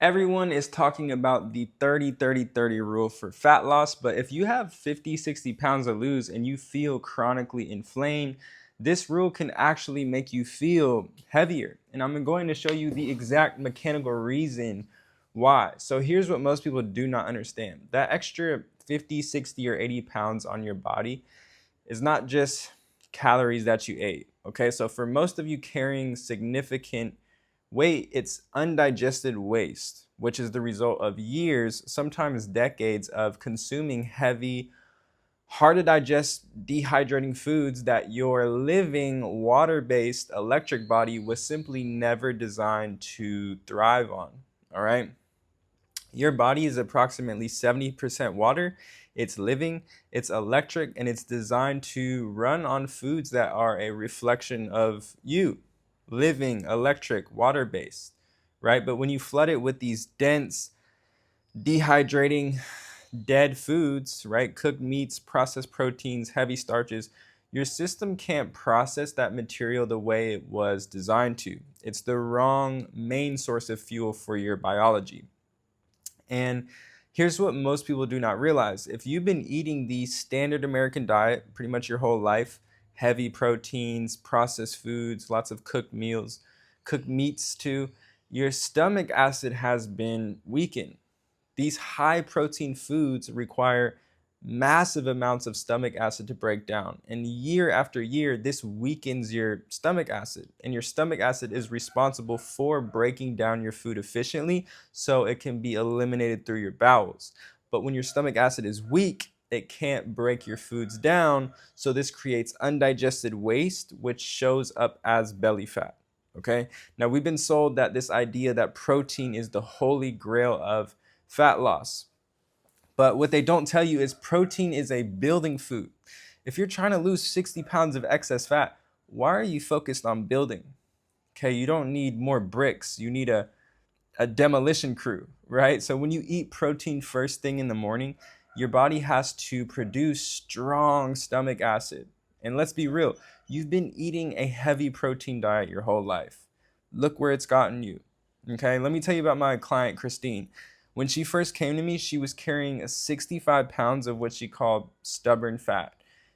Everyone is talking about the 30-30-30 rule for fat loss, but if you have 50, 60 pounds to lose and you feel chronically inflamed, this rule can actually make you feel heavier. And I'm going to show you the exact mechanical reason why. So here's what most people do not understand. That extra 50, 60, or 80 pounds on your body is not just calories that you ate. Okay, so for most of you carrying significant weight, it's undigested waste, which is the result of years, sometimes decades, of consuming heavy, hard to digest, dehydrating foods that your living water-based electric body was simply never designed to thrive on. All right. Your body is approximately 70% water. It's living, it's electric, and it's designed to run on foods that are a reflection of you, living, electric, water based, right? But when you flood it with these dense, dehydrating, dead foods, right? Cooked meats, processed proteins, heavy starches, your system can't process that material the way it was designed to. It's the wrong main source of fuel for your biology. And here's what most people do not realize. If you've been eating the standard American diet pretty much your whole life, heavy proteins, processed foods, lots of cooked meals, cooked meats too, your stomach acid has been weakened. These high protein foods require massive amounts of stomach acid to break down. And year after year, this weakens your stomach acid. And your stomach acid is responsible for breaking down your food efficiently so it can be eliminated through your bowels. But when your stomach acid is weak, it can't break your foods down. So this creates undigested waste, which shows up as belly fat. Okay. Now we've been sold that this idea that protein is the holy grail of fat loss. But what they don't tell you is protein is a building food. If you're trying to lose 60 pounds of excess fat, why are you focused on building? Okay, you don't need more bricks. You need a demolition crew, right? So when you eat protein first thing in the morning, your body has to produce strong stomach acid. And let's be real, you've been eating a heavy protein diet your whole life. Look where it's gotten you. Okay, let me tell you about my client, Christine. When she first came to me, she was carrying 65 pounds of what she called stubborn fat.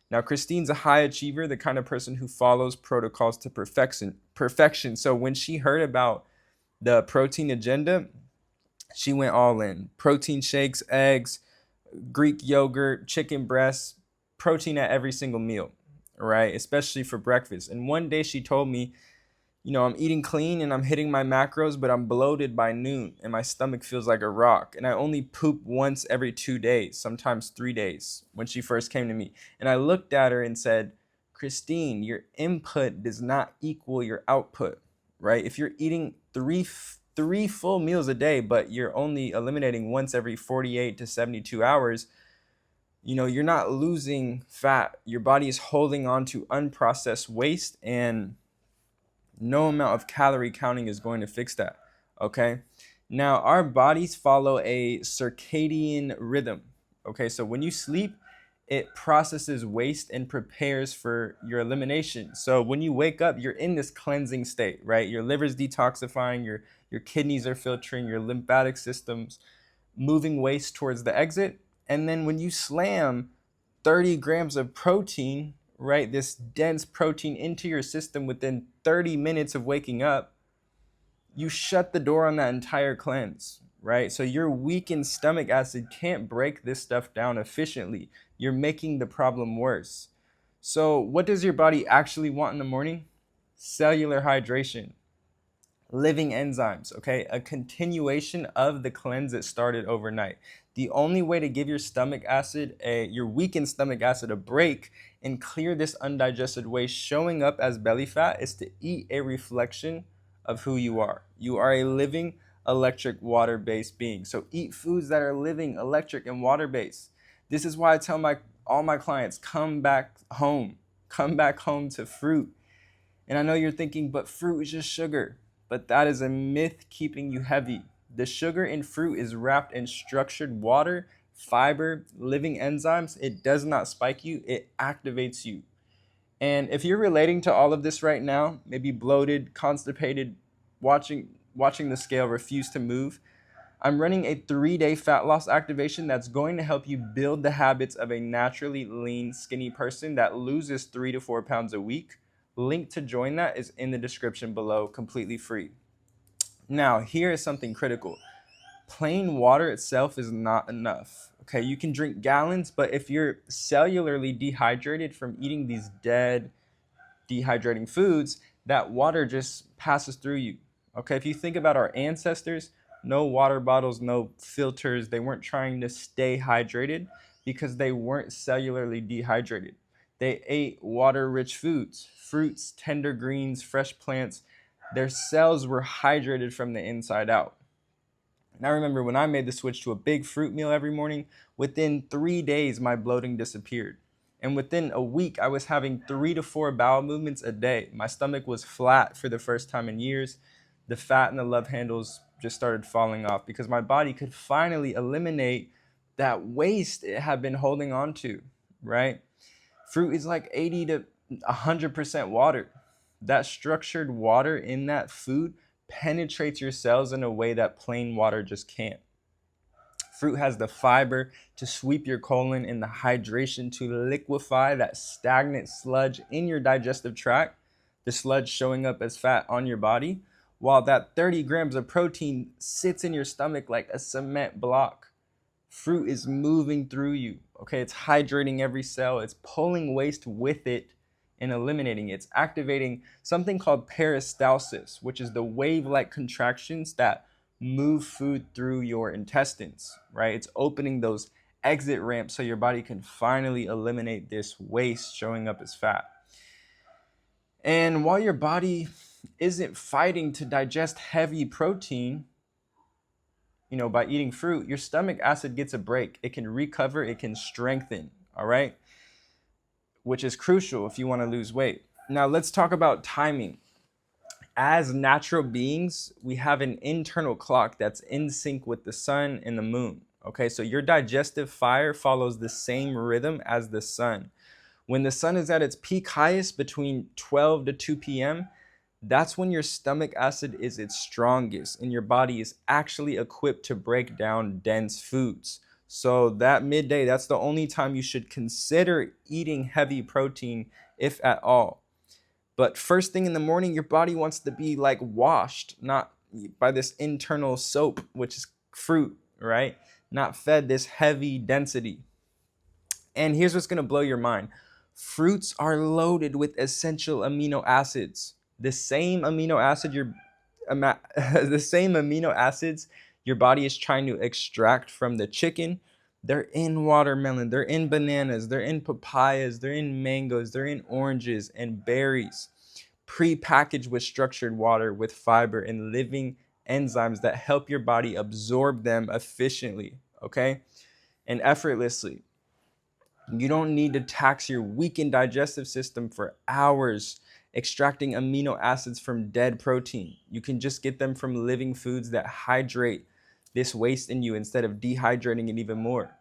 Now, Christine's a high achiever, the kind of person who follows protocols to perfection. So when she heard about the protein agenda, she went all in. Protein shakes, eggs, Greek yogurt, chicken breasts, protein at every single meal, right? Especially for breakfast. And one day she told me, I'm eating clean and I'm hitting my macros, but I'm bloated by noon and my stomach feels like a rock. And I only poop once every 2 days, sometimes 3 days, when she first came to me. And I looked at her and said, Christine, your input does not equal your output, right? If you're eating three full meals a day, but you're only eliminating once every 48 to 72 hours, you're not losing fat. Your body is holding on to unprocessed waste, and no amount of calorie counting is going to fix that. Okay. Now, our bodies follow a circadian rhythm. Okay. So when you sleep, it processes waste and prepares for your elimination. So when you wake up, you're in this cleansing state, right? Your liver's detoxifying, your kidneys are filtering, your lymphatic system's moving waste towards the exit. And then when you slam 30 grams of protein, right, this dense protein into your system within 30 minutes of waking up, you shut the door on that entire cleanse, right? So your weakened stomach acid can't break this stuff down efficiently. You're making the problem worse. So what does your body actually want in the morning? Cellular hydration, living enzymes, okay? A continuation of the cleanse that started overnight. The only way to give your stomach acid, your weakened stomach acid, a break and clear this undigested waste showing up as belly fat is to eat a reflection of who you are. You are a living, electric, water-based being. So eat foods that are living, electric, and water-based. This is why I tell all my clients, come back home. Come back home to fruit. And I know you're thinking, but fruit is just sugar. But that is a myth keeping you heavy. The sugar in fruit is wrapped in structured water, fiber, living enzymes. It does not spike you, it activates you. And if you're relating to all of this right now, maybe bloated, constipated, watching the scale refuse to move, I'm running a 3-day fat loss activation that's going to help you build the habits of a naturally lean, skinny person that loses 3 to 4 pounds a week. Link to join that is in the description below, completely free. Now, here is something critical. Plain water itself is not enough. Okay, you can drink gallons, but if you're cellularly dehydrated from eating these dead, dehydrating foods, that water just passes through you. Okay, if you think about our ancestors, no water bottles, no filters, they weren't trying to stay hydrated because they weren't cellularly dehydrated. They ate water-rich foods, fruits, tender greens, fresh plants. Their cells were hydrated from the inside out. And I remember when I made the switch to a big fruit meal every morning, within 3 days, my bloating disappeared. And within a week, I was having 3 to 4 bowel movements a day. My stomach was flat for the first time in years. The fat and the love handles just started falling off because my body could finally eliminate that waste it had been holding on to, right? Fruit is like 80 to 100% water. That structured water in that food penetrates your cells in a way that plain water just can't. Fruit has the fiber to sweep your colon and the hydration to liquefy that stagnant sludge in your digestive tract, the sludge showing up as fat on your body, while that 30 grams of protein sits in your stomach like a cement block. Fruit is moving through you, okay? It's hydrating every cell. It's pulling waste with it and eliminating it. It's activating something called peristalsis, which is the wave-like contractions that move food through your intestines, right? It's opening those exit ramps so your body can finally eliminate this waste showing up as fat. And while your body isn't fighting to digest heavy protein, by eating fruit, your stomach acid gets a break. It can recover, it can strengthen, all right? Which is crucial if you want to lose weight. Now, let's talk about timing. As natural beings, we have an internal clock that's in sync with the sun and the moon. Okay, so your digestive fire follows the same rhythm as the sun. When the sun is at its peak highest between 12 to 2 p.m., that's when your stomach acid is its strongest and your body is actually equipped to break down dense foods. So that midday, that's the only time you should consider eating heavy protein, if at all. But first thing in the morning, your body wants to be like washed, not by this internal soap, which is fruit, right? Not fed this heavy density. And here's what's gonna blow your mind. Fruits are loaded with essential amino acids. The same amino acids your body is trying to extract from the chicken, they're in watermelon, they're in bananas, they're in papayas, they're in mangoes, they're in oranges and berries, pre-packaged with structured water, with fiber and living enzymes that help your body absorb them efficiently, okay, and effortlessly. You don't need to tax your weakened digestive system for hours extracting amino acids from dead protein. You can just get them from living foods that hydrate this waste in you instead of dehydrating it even more,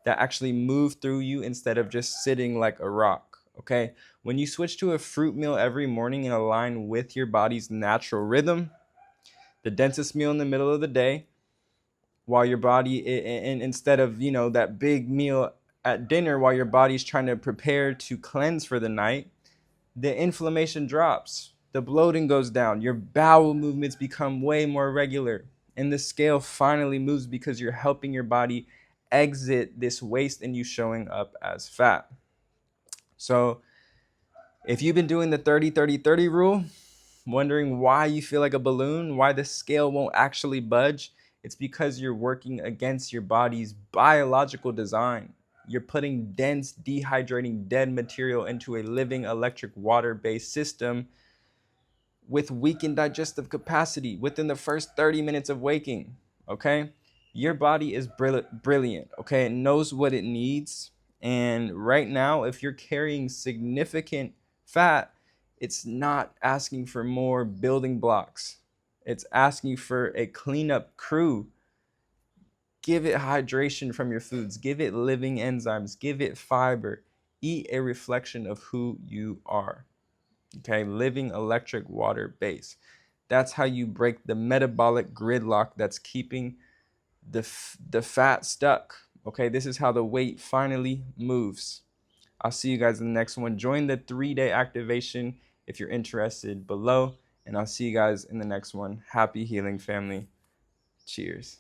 that actually move through you instead of just sitting like a rock, okay? When you switch to a fruit meal every morning and align with your body's natural rhythm, the densest meal in the middle of the day, while your body, and instead of, that big meal at dinner while your body's trying to prepare to cleanse for the night, the inflammation drops, the bloating goes down, your bowel movements become way more regular, and the scale finally moves because you're helping your body exit this waste in you showing up as fat. So if you've been doing the 30-30-30 rule, wondering why you feel like a balloon, why the scale won't actually budge, it's because you're working against your body's biological design. You're putting dense, dehydrating, dead material into a living electric water-based system with weakened digestive capacity within the first 30 minutes of waking, okay? Your body is brilliant, okay? It knows what it needs. And right now, if you're carrying significant fat, it's not asking for more building blocks. It's asking for a cleanup crew. Give it hydration from your foods. Give it living enzymes. Give it fiber. Eat a reflection of who you are. Okay, living electric water base. That's how you break the metabolic gridlock that's keeping the fat stuck. Okay, this is how the weight finally moves. I'll see you guys in the next one. Join the 3-day activation if you're interested below, and I'll see you guys in the next one. Happy healing, family. Cheers.